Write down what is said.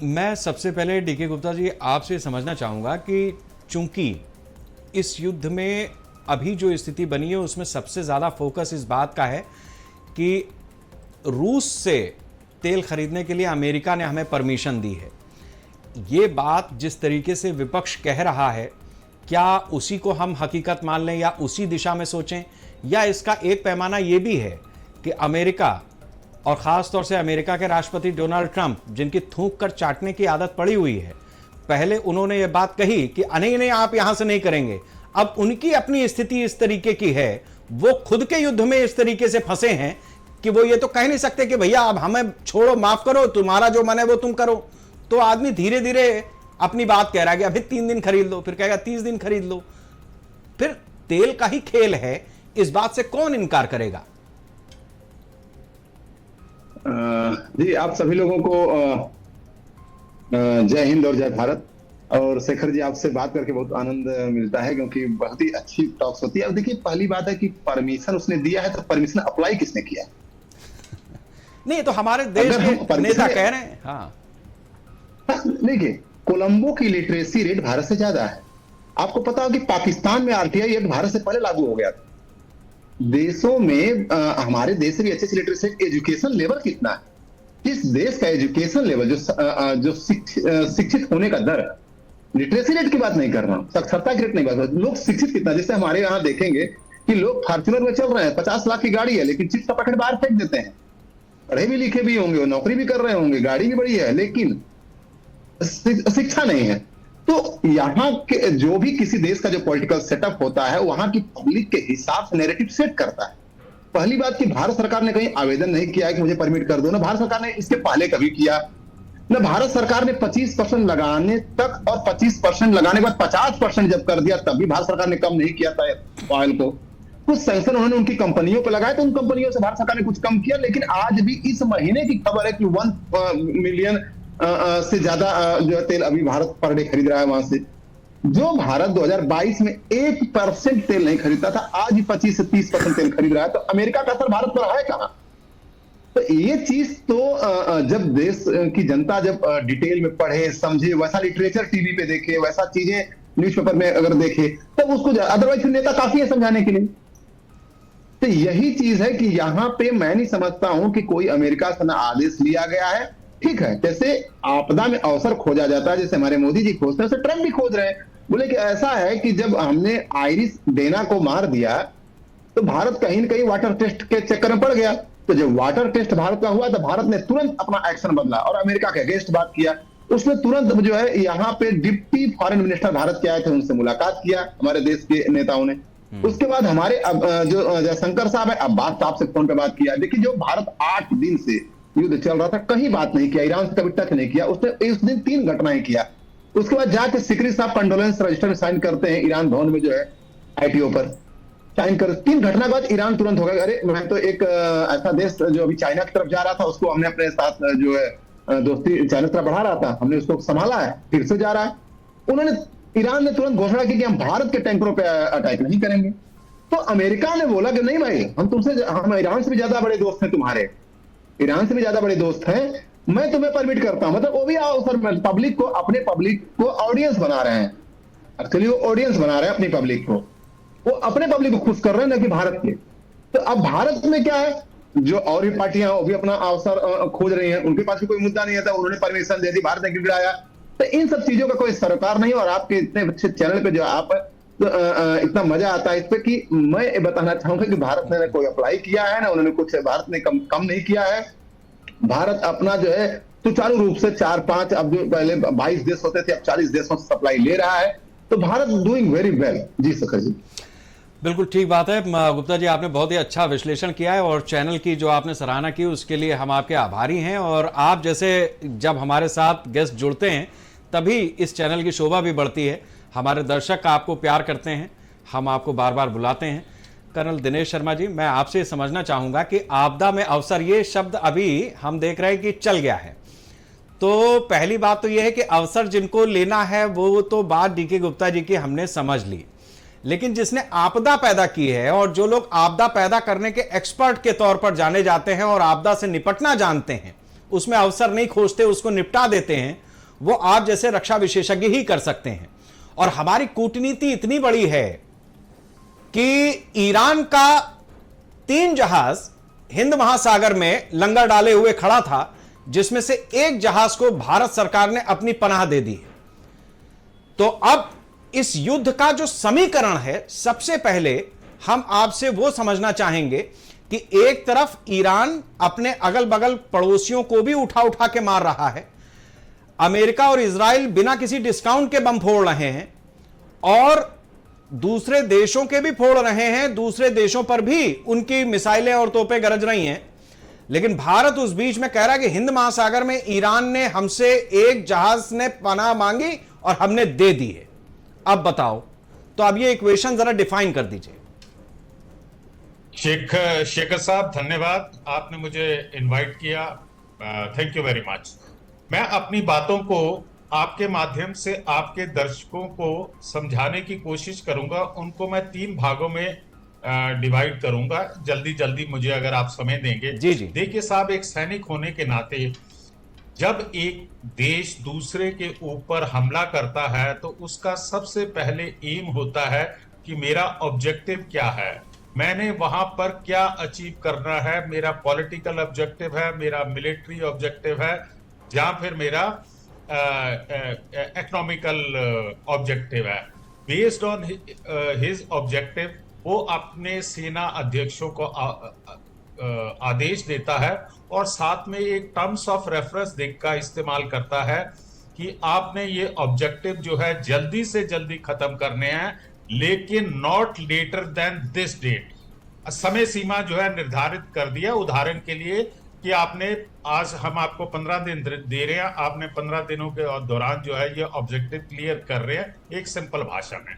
मैं सबसे पहले डीके गुप्ता जी आपसे समझना चाहूँगा कि चूंकि इस युद्ध में अभी जो स्थिति बनी है उसमें सबसे ज़्यादा फोकस इस बात का है कि रूस से तेल खरीदने के लिए अमेरिका ने हमें परमिशन दी है। ये बात जिस तरीके से विपक्ष कह रहा है, क्या उसी को हम हकीकत मान लें या उसी दिशा में सोचें, या इसका एक पैमाना ये भी है कि अमेरिका और ख़ास तौर से अमेरिका के राष्ट्रपति डोनाल्ड ट्रंप, जिनकी थूक कर चाटने की आदत पड़ी हुई है, पहले उन्होंने ये बात कही कि नहीं नहीं आप यहां से नहीं करेंगे, अब उनकी अपनी स्थिति इस तरीके की है, वो खुद के युद्ध में इस तरीके से फंसे हैं कि वो ये तो कह नहीं सकते कि भैया अब हमें छोड़ो, माफ करो, तुम्हारा जो मन है वो तुम करो। तो आदमी धीरे धीरे अपनी बात कह रहा है कि अभी 3 दिन खरीद लो, फिर कहेगा 30 दिन खरीद लो। फिर तेल का ही खेल है, इस बात से कौन इनकार करेगा? जी, आप सभी लोगों को जय हिंद और जय भारत। और शेखर जी, आपसे बात करके बहुत आनंद मिलता है क्योंकि बहुत ही अच्छी टॉक्स होती है। अब देखिए, पहली बात है कि परमिशन उसने दिया है तो परमिशन अप्लाई किसने किया? नहीं, तो हमारे देश के नेता कह रहे हैं। हाँ, देखिए, कोलंबो की लिटरेसी रेट भारत से ज्यादा है। आपको पता हो कि पाकिस्तान में आरटीआई एक्ट भारत से पहले लागू हो गया था। देशों में हमारे देश से भी अच्छे से लिटरेसी रेट, एजुकेशन लेवल कितना है? इस देश का एजुकेशन लेवल जो शिक्षित होने का दर है, लिटरेसी रेट की बात नहीं कर रहा हूं, साक्षरता की रेट नहीं बात कर रहा, लोग शिक्षित कितना? जैसे हमारे यहाँ देखेंगे कि लोग फॉर्च्यूनर में चल रहे हैं, 50 लाख की गाड़ी है, लेकिन चिप्स का पैकेट बाहर फेंक देते हैं। पढ़े भी लिखे भी होंगे, नौकरी भी कर रहे होंगे, गाड़ी भी बड़ी है, लेकिन शिक्षा नहीं है। तो यहाँ के जो भी किसी देश का जो पॉलिटिकल सेटअप होता है, वहां की पब्लिक के हिसाब से नैरेटिव सेट करता है। पहली बात कि भारत सरकार ने कहीं आवेदन नहीं किया है कि मुझे परमिट कर दो, ना भारत सरकार ने इसके पहले कभी किया, ना भारत सरकार ने 25% लगाने तक, और 25% लगाने के बाद 50% जब कर दिया तब भी भारत सरकार ने कम नहीं किया था ऑयल को। कुछ सैंक्शन उन्होंने उनकी कंपनियों पर लगाए तो उन कंपनियों से भारत सरकार ने कुछ कम किया। लेकिन आज भी इस महीने की खबर है कि 1 मिलियन से ज्यादा जो है तेल अभी भारत पर डे खरीद रहा है वहां से। जो भारत 2022 में 1% तेल नहीं खरीदता था, आज ही 25 से 30% तेल खरीद रहा है। तो अमेरिका का असर भारत पर है कहां? तो ये चीज तो जब देश की जनता जब डिटेल में पढ़े समझे, वैसा लिटरेचर टीवी पे देखे, वैसा चीजें न्यूज़पेपर में अगर देखे, तब उसको, अदरवाइज नेता काफी है समझाने के लिए। तो यही चीज है कि यहाँ पे मैं नहीं समझता हूं कि कोई अमेरिका से ना आदेश लिया गया है। ठीक है, जैसे आपदा में अवसर खोजा जाता है, जैसे हमारे मोदी जी खोजते हैं, वैसे ट्रंप भी खोज रहे हैं। बोले कि ऐसा है कि जब हमने आयरिस डेना को मार दिया तो भारत कहीं न कहीं वाटर टेस्ट के चक्कर में पड़ गया। तो जब वाटर टेस्ट भारत का हुआ तो भारत ने तुरंत अपना एक्शन बदला और अमेरिका के अगेंस्ट बात किया। उसने तुरंत जो है यहाँ पे डिप्टी फॉरेन मिनिस्टर भारत के आए थे, उनसे मुलाकात किया हमारे देश के नेताओं ने। उसके बाद हमारे अब जो जयशंकर साहब है, अब्बास साहब से फोन पे बात किया। देखिए, जो भारत 8 दिन से युद्ध चल रहा था, कहीं बात नहीं किया, ईरान से कभी टच नहीं किया। उसने उस दिन 3 घटनाएं किया। उसके बाद जाके सिकरी साहब कंडोलेंस रजिस्टर साइन करते हैं ईरान भवन में, जो है आईटीओ पर साइन कर। 3 घटना के बाद ईरान तुरंत हो गया, अरे मैं तो एक ऐसा देश जो अभी चाइना की तरफ जा रहा था, उसको हमने अपने साथ जो है दोस्ती चाइना की तरफ बढ़ा रहा था, हमने उसको संभाला है, फिर से जा रहा है। उन्होंने, ईरान ने तुरंत घोषणा की कि हम भारत के टैंकरों पे अटैक नहीं करेंगे। तो अमेरिका ने बोला कि नहीं भाई, हम ईरान से भी ज्यादा बड़े दोस्त हैं तुम्हारे, ईरान से भी ज्यादा बड़े दोस्त हैं, मैं तुम्हें परमिट करता हूं। मतलब वो भी अवसर, पब्लिक को, अपने पब्लिक को ऑडियंस बना रहे हैं। एक्चुअली वो ऑडियंस बना रहे हैं अपनी पब्लिक को, वो अपने पब्लिक को खुश कर रहे हैं, ना कि भारत के। तो अब भारत में क्या है, जो और भी पार्टियां वो भी अपना अवसर खोज रही हैं, उनके पास भी कोई मुद्दा नहीं था, उन्होंने परमिशन दे दी, भारत ने गिड़ाया। तो इन सब चीजों का कोई सरोकार नहीं। और आपके इतने अच्छे चैनल पे जो आप इतना मजा आता है इस पे कि मैं बताना चाहूंगा कि भारत ने कोई अप्लाई किया है ना, उन्होंने कुछ, भारत ने कम नहीं किया है। भारत अपना जो है सुचारू रूप से 4-5, अब जो पहले 22 देश होते थे, अब 40 देशों से सप्लाई ले रहा है। तो भारत डूइंग वेरी वेल। जी शेखर जी, बिल्कुल ठीक बात है गुप्ता जी, आपने बहुत ही अच्छा विश्लेषण किया है और चैनल की जो आपने सराहना की उसके लिए हम आपके आभारी हैं। और आप जैसे जब हमारे साथ गेस्ट जुड़ते हैं तभी इस चैनल की शोभा भी बढ़ती है। हमारे दर्शक आपको प्यार करते हैं, हम आपको बार बार बुलाते हैं। कर्नल दिनेश शर्मा जी, मैं आपसे समझना चाहूँगा कि आपदा में अवसर, ये शब्द अभी हम देख रहे हैं कि चल गया है। तो पहली बात तो यह है कि अवसर जिनको लेना है वो तो बात डीके गुप्ता जी की हमने समझ ली, लेकिन जिसने आपदा पैदा की है और जो लोग आपदा पैदा करने के एक्सपर्ट के तौर पर जाने जाते हैं और आपदा से निपटना जानते हैं, उसमें अवसर नहीं खोजते, उसको निपटा देते हैं, वो आप जैसे रक्षा विशेषज्ञ ही कर सकते हैं। और हमारी कूटनीति इतनी बड़ी है कि ईरान का 3 जहाज हिंद महासागर में लंगर डाले हुए खड़ा था, जिसमें से एक जहाज को भारत सरकार ने अपनी पनाह दे दी है। तो अब इस युद्ध का जो समीकरण है, सबसे पहले हम आपसे वो समझना चाहेंगे कि एक तरफ ईरान अपने अगल बगल पड़ोसियों को भी उठा उठा के मार रहा है, अमेरिका और इजराइल बिना किसी डिस्काउंट के बम फोड़ रहे हैं, और दूसरे देशों के भी फोड़ रहे हैं, दूसरे देशों पर भी उनकी मिसाइलें और तोपें गरज रही हैं। लेकिन भारत उस बीच में कह रहा है कि हिंद महासागर में ईरान ने हमसे एक जहाज ने पनाह मांगी और हमने दे दी है। अब बताओ, तो अब ये इक्वेशन जरा डिफाइन कर दीजिए। शेखर साहब, धन्यवाद, आपने मुझे इनवाइट किया, थैंक यू वेरी मच। मैं अपनी बातों को आपके माध्यम से आपके दर्शकों को समझाने की कोशिश करूंगा। उनको मैं 3 भागों में डिवाइड करूंगा, जल्दी जल्दी मुझे अगर आप समय देंगे। जी जी। देखिए साहब, एक सैनिक होने के नाते जब एक देश दूसरे के ऊपर हमला करता है तो उसका सबसे पहले एम होता है कि मेरा ऑब्जेक्टिव क्या है, मैंने वहां पर क्या अचीव करना है, मेरा पॉलिटिकल ऑब्जेक्टिव है, मेरा मिलिट्री ऑब्जेक्टिव है, या फिर मेरा इकोनॉमिकल ऑब्जेक्टिव है। बेस्ड ऑन हिज ऑब्जेक्टिव वो अपने सेना अध्यक्षों को आदेश देता है और साथ में एक टर्म्स ऑफ रेफरेंस का इस्तेमाल करता है कि आपने ये ऑब्जेक्टिव जो है जल्दी से जल्दी खत्म करने हैं, लेकिन not later than this date. समय सीमा जो है निर्धारित कर दिया। उदाहरण के लिए कि आपने आज हम आपको 15 दिन दे रहे हैं, आपने 15 दिनों के दौरान जो है ये ऑब्जेक्टिव क्लियर कर रहे हैं, एक सिंपल भाषा में।